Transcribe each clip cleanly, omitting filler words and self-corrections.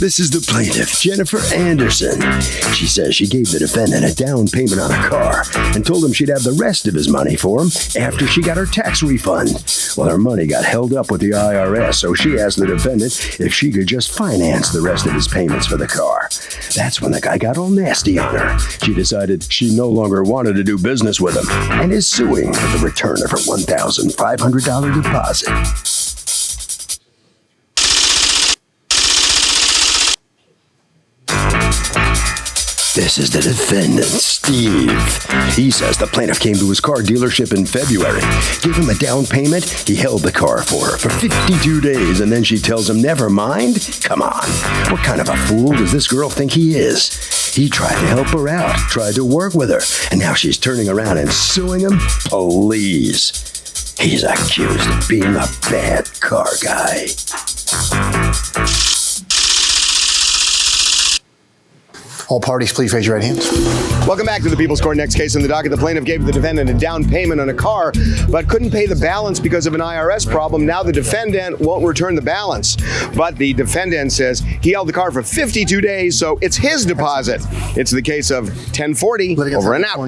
This is the plaintiff, Jennifer Anderson. She says she gave the defendant a down payment on a car and told him she'd have the rest of his money for him after she got her tax refund. Well, her money got held up with the IRS, so she asked the defendant if she could just finance the rest of his payments for the car. That's when the guy got all nasty on her. She decided she no longer wanted to do business with him and is suing for the return of her $1,500 deposit. This is the defendant, Steve. He says the plaintiff came to his car dealership in February, gave him a down payment, he held the car for her for 52 days, and then she tells him, never mind? Come on, what kind of a fool does this girl think he is? He tried to help her out, tried to work with her, and now she's turning around and suing him? Please. He's accused of being a bad car guy. All parties, please raise your right hands. Welcome back to the People's Court. Next case in the docket. The plaintiff gave the defendant a down payment on a car, but couldn't pay the balance because of an IRS problem. Now the defendant won't return the balance. But the defendant says he held the car for 52 days, so it's his deposit. It's the case of 1040 over and out.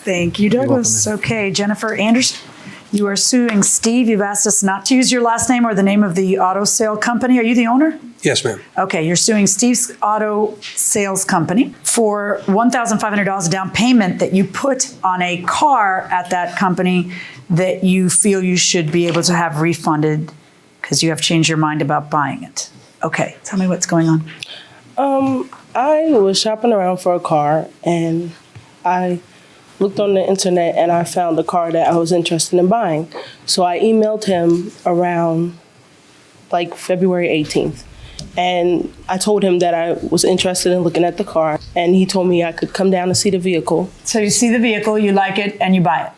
Thank you, Douglas. Okay, Jennifer Anderson. You are suing Steve. You've asked us not to use your last name or the name of the auto sale company. Are you the owner? Yes, ma'am. Okay, you're suing Steve's Auto Sales Company for $1,500 down payment that you put on a car at that company that you feel you should be able to have refunded because you have changed your mind about buying it. Okay, tell me what's going on. I was shopping around for a car and I looked on the internet and I found a car that I was interested in buying. So I emailed him around like February 18th. And I told him that I was interested in looking at the car, and he told me I could come down to see the vehicle. So you see the vehicle, you like it, and you buy it.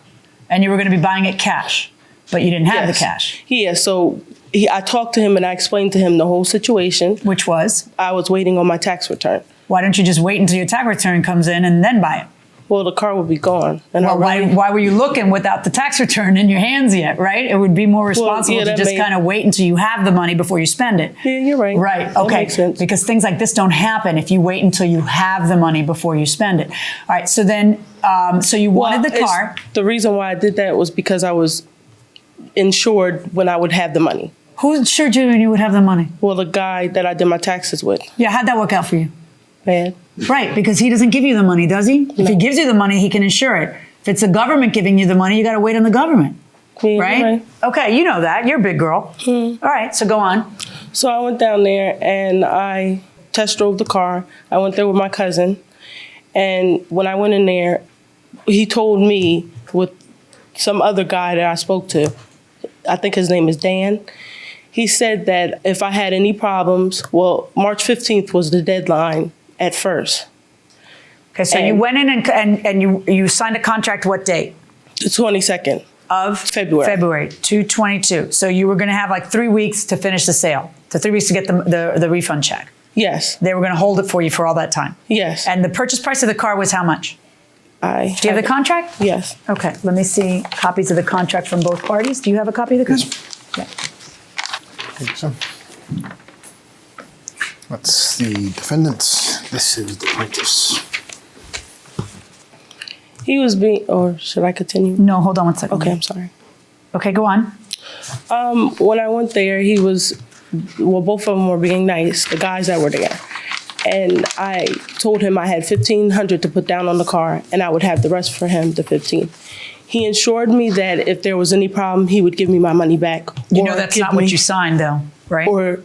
And you were going to be buying it cash, but you didn't have the cash. Yeah, so I talked to him and I explained to him the whole situation. Which was? I was waiting on my tax return. Why don't you just wait until your tax return comes in and then buy it? Well, the car would be gone. And well, why were you looking without the tax return in your hands yet, right? It would be more responsible to just kind of wait until you have the money before you spend it. Yeah, you're right. Right, That okay. makes sense. Because things like this don't happen if you wait until you have the money before you spend it. All right, so then, so you wanted the car. The reason why I did that was because I was insured when I would have the money. Who insured you when you would have the money? Well, the guy that I did my taxes with. Yeah, how'd that work out for you? Bad. Right, because he doesn't give you the money, does he? No. If he gives you the money, he can insure it. If it's the government giving you the money, you got to wait on the government. Yeah, right? Okay, you know that. You're a big girl. All right, so go on. So I went down there and I test drove the car. I went there with my cousin. And when I went in there, he told me with some other guy that I spoke to, I think his name is Dan, he said that if I had any problems, well, March 15th was the deadline at first. Okay, so you went in and you signed a contract what date? The 22nd. Of February. February, 2/22. So you were going to have like 3 weeks to finish the sale, to 3 weeks to get the refund check. Yes. They were going to hold it for you for all that time. Yes. And the purchase price of the car was how much? Do you have the contract? Yes. Okay, let me see copies of the contract from both parties. Do you have a copy of the contract? Yes. I think so. That's the defendant's. This is the plaintiff's. He was being, or should I continue? No, hold on one second. Okay, I'm sorry. Okay, go on. When I went there, he was, well, both of them were being nice, the guys that were there. And I told him I had $1,500 to put down on the car and I would have the rest for him, the $1,500. He assured me that if there was any problem, he would give me my money back. You know that's not what you signed though, right? Or,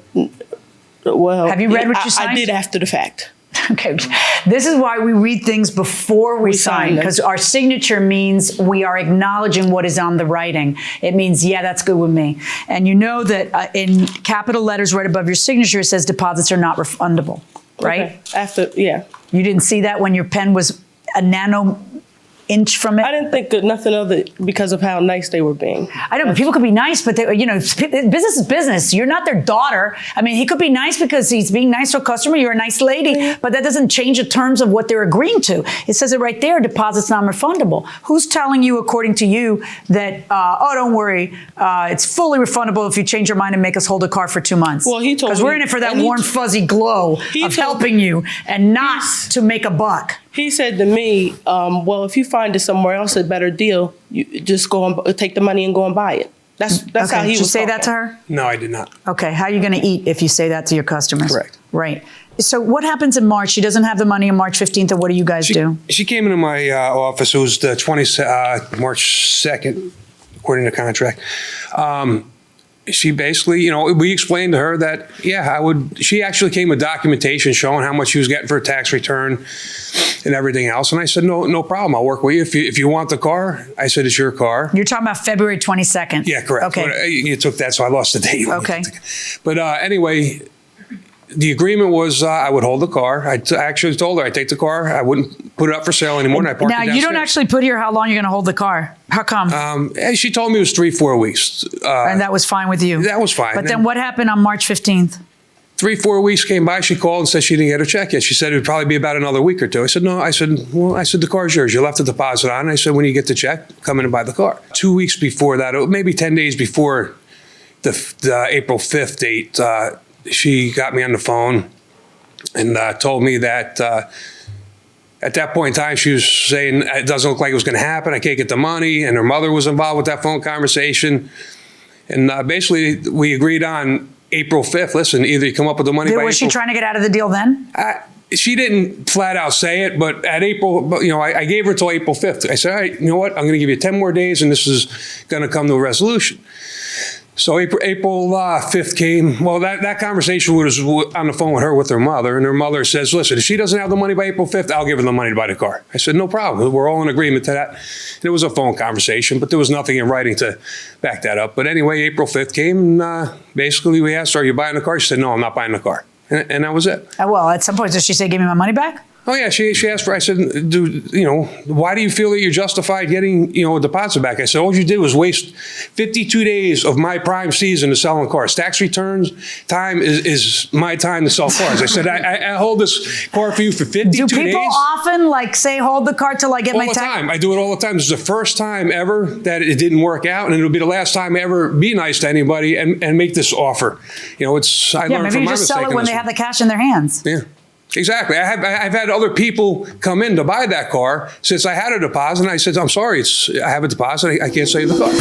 well. Have you read what you signed? I did after the fact. Okay, this is why we read things before we sign, because our signature means we are acknowledging what is on the writing. It means, yeah, that's good with me. And you know that in capital letters right above your signature, it says deposits are not refundable, right? Okay. After, yeah. You didn't see that when your pen was a inch from it? I didn't think nothing of it because of how nice they were being. I know, but people could be nice, but business is business. You're not their daughter. I mean, he could be nice because he's being nice to a customer. You're a nice lady, but that doesn't change the terms of what they're agreeing to. It says it right there, deposit's non-refundable. Who's telling you, according to you, that, don't worry, it's fully refundable if you change your mind and make us hold a car for 2 months? Well, he told me. Because we're in it for that warm, fuzzy glow of helping you and not to make a buck. He said to me, well, if you find it somewhere else a better deal, you just go and take the money and go and buy it. That's how he was. Did you say talking. that to her? No, I did not. Okay, how are you going to eat if you say that to your customers? Correct. Right. So what happens in March? She doesn't have the money on March 15th, and what do you guys do? She came into my office. It was the March 2nd, according to contract. She basically, we explained to her that, she actually came with documentation showing how much she was getting for a tax return and everything else. And I said, no problem. I'll work with you. If you want the car, I said, it's your car. You're talking about February 22nd. Yeah, correct. Okay. But, you took that, so I lost the date. Okay. But anyway, the agreement was I would hold the car. I actually told her I'd take the car. I wouldn't put it up for sale anymore. And I parked it downstairs. Now, you don't actually put here how long you're going to hold the car. How come? She told me it was 3-4 weeks. And that was fine with you? That was fine. But then what happened on March 15th? 3-4 weeks came by. She called and said she didn't get her check yet. She said it would probably be about another week or two. I said, no. I said, the car's yours. You left the deposit on. I said, when you get the check, come in and buy the car. 2 weeks before that, maybe 10 days before the April 5th date, she got me on the phone and told me that at that point in time, she was saying, it doesn't look like it was going to happen. I can't get the money. And her mother was involved with that phone conversation. And basically, we agreed on April 5th. Listen, either you come up with the money by Was she trying to get out of the deal then? She didn't flat out say it, but at April, I gave her till April 5th. I said, all right, you know what? I'm going to give you 10 more days, and this is going to come to a resolution. So April 5th came. Well, that conversation was on the phone with her mother, and her mother says, listen, if she doesn't have the money by April 5th, I'll give her the money to buy the car. I said, no problem. We're all in agreement to that. And it was a phone conversation, but there was nothing in writing to back that up. But anyway, April 5th came, and basically we asked her, are you buying the car? She said, no, I'm not buying the car. And that was it. Well, at some point, did she say, give me my money back? Oh, yeah. She asked for, I said, why do you feel that you're justified getting, a deposit back? I said, all you did was waste 52 days of my prime season to selling cars. Tax returns time is my time to sell cars. I said, I hold this car for you for 52 days. Do people often say, hold the car till I get my tax? All the time. I do it all the time. This is the first time ever that it didn't work out, and it'll be the last time I ever be nice to anybody and make this offer. I learned from my mistake. Maybe you just sell it when they have the cash in their hands. Yeah. Exactly. I've had other people come in to buy that car since I had a deposit, and I said, I'm sorry, I have a deposit. I can't sell you the car.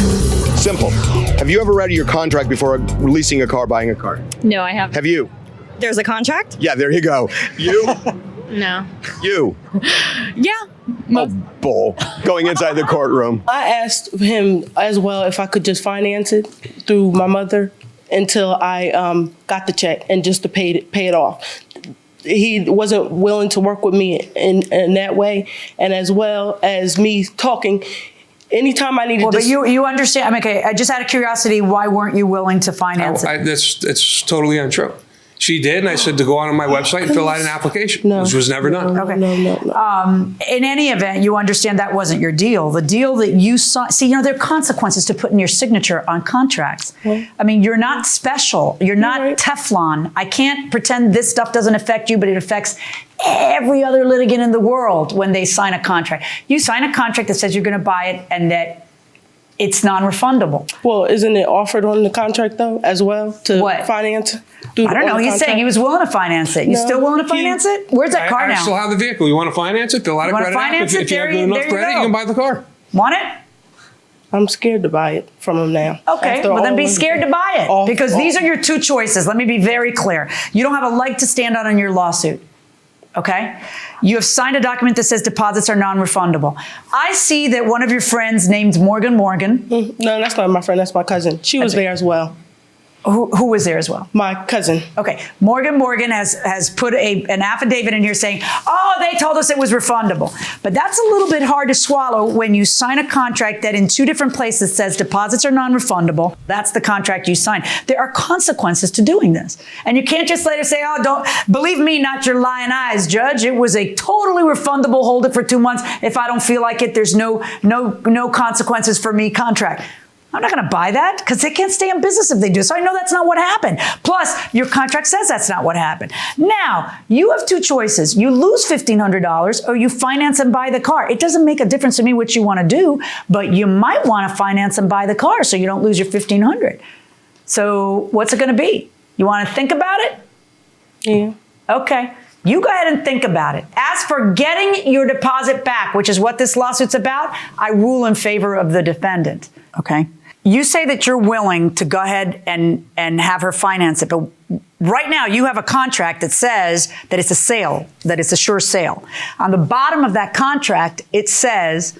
Simple. Have you ever read your contract before releasing a car, buying a car? No, I haven't. Have you? There's a contract? Yeah, there you go. You? No. You? Yeah. Oh, bull. Going inside the courtroom. I asked him as well if I could just finance it through my mother until I got the check and just to pay it off. He wasn't willing to work with me in that way, and as well as me talking. Anytime I needed, but you understand. I mean, okay. Just out of curiosity, why weren't you willing to finance it? It's totally untrue. She did, and I said to go on my website and fill out an application, which was never done. Okay. No. In any event, you understand that wasn't your deal. The deal that you saw, there are consequences to putting your signature on contracts. I mean, you're not special. You're not Teflon. I can't pretend this stuff doesn't affect you, but it affects every other litigant in the world when they sign a contract. You sign a contract that says you're going to buy it and that it's non-refundable. Well, isn't it offered on the contract, though, as well, to finance? I don't know. He's saying he was willing to finance it. You still willing to finance it? Where's that car now? I still have the vehicle. You want to finance it? Fill out a credit app. If you have good enough credit, you can buy the car. Want it? I'm scared to buy it from him now. Okay, well then be scared to buy it. Because these are your two choices. Let me be very clear. You don't have a leg to stand on in your lawsuit. Okay? You have signed a document that says deposits are non-refundable. I see that one of your friends named Morgan. No, that's not my friend. That's my cousin. She was there as well. Who was there as well? My cousin. Okay, Morgan has put an affidavit in here saying, oh, they told us it was refundable. But that's a little bit hard to swallow when you sign a contract that in 2 different places says deposits are non-refundable. That's the contract you sign. There are consequences to doing this. And you can't just later say, oh, don't, believe me, not your lying eyes, Judge. It was a totally refundable, hold it for 2 months. If I don't feel like it, there's no consequences for me contract. I'm not going to buy that because they can't stay in business if they do. So I know that's not what happened. Plus, your contract says that's not what happened. Now, you have 2 choices. You lose $1,500 or you finance and buy the car. It doesn't make a difference to me what you want to do, but you might want to finance and buy the car so you don't lose your $1,500. So what's it going to be? You want to think about it? Yeah. Okay. You go ahead and think about it. As for getting your deposit back, which is what this lawsuit's about, I rule in favor of the defendant. Okay? You say that you're willing to go ahead and have her finance it, but right now you have a contract that says that it's a sale, that it's a sure sale. On the bottom of that contract, it says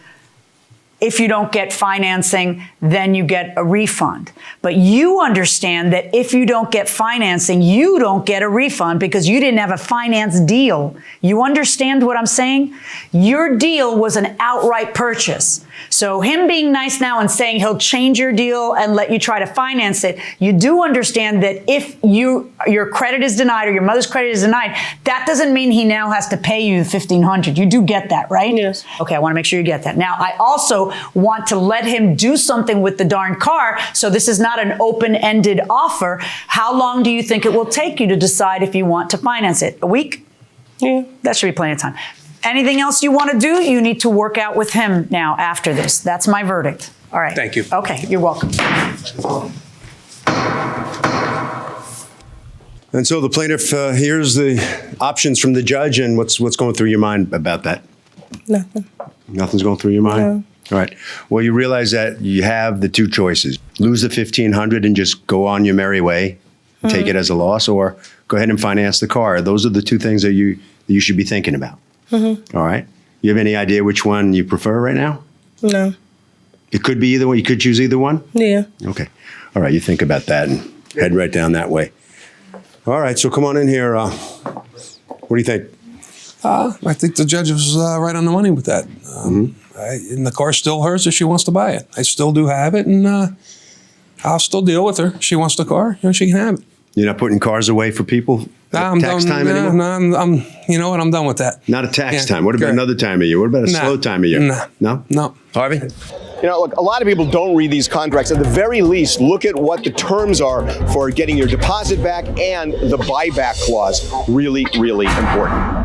if you don't get financing, then you get a refund. But you understand that if you don't get financing, you don't get a refund because you didn't have a finance deal. You understand what I'm saying? Your deal was an outright purchase. So him being nice now and saying he'll change your deal and let you try to finance it, you do understand that if your credit is denied or your mother's credit is denied, that doesn't mean he now has to pay you $1,500. You do get that, right? Yes. Okay, I want to make sure you get that. Now, I also want to let him do something with the darn car, so this is not an open-ended offer. How long do you think it will take you to decide if you want to finance it? A week? Yeah. That should be plenty of time. Anything else you want to do, you need to work out with him now after this. That's my verdict. All right. Thank you. Okay, you're welcome. And so the plaintiff hears the options from the judge, and what's going through your mind about that? Nothing. Nothing's going through your mind? No. All right. Well, you realize that you have the 2 choices. Lose the $1,500 and just go on your merry way, take it as a loss, or go ahead and finance the car. Those are the 2 things that you should be thinking about. All right. You have any idea which one you prefer right now? No. It could be either one. You could choose either one? Yeah. Okay. All right. You think about that and head right down that way. All right. So come on in here. What do you think? I think the judge was right on the money with that. And the car's still hers if she wants to buy it. I still do have it, and I'll still deal with her. If she wants the car, she can have it. You're not putting cars away for people at I'm tax done, time anymore? No, I'm you know what? I'm done with that. Not a tax Yeah, time. What about correct. another time of year? What about a slow time of year? No. No? Harvey? You know, look, a lot of people don't read these contracts. At the very least, look at what the terms are for getting your deposit back and the buyback clause. Really, really important.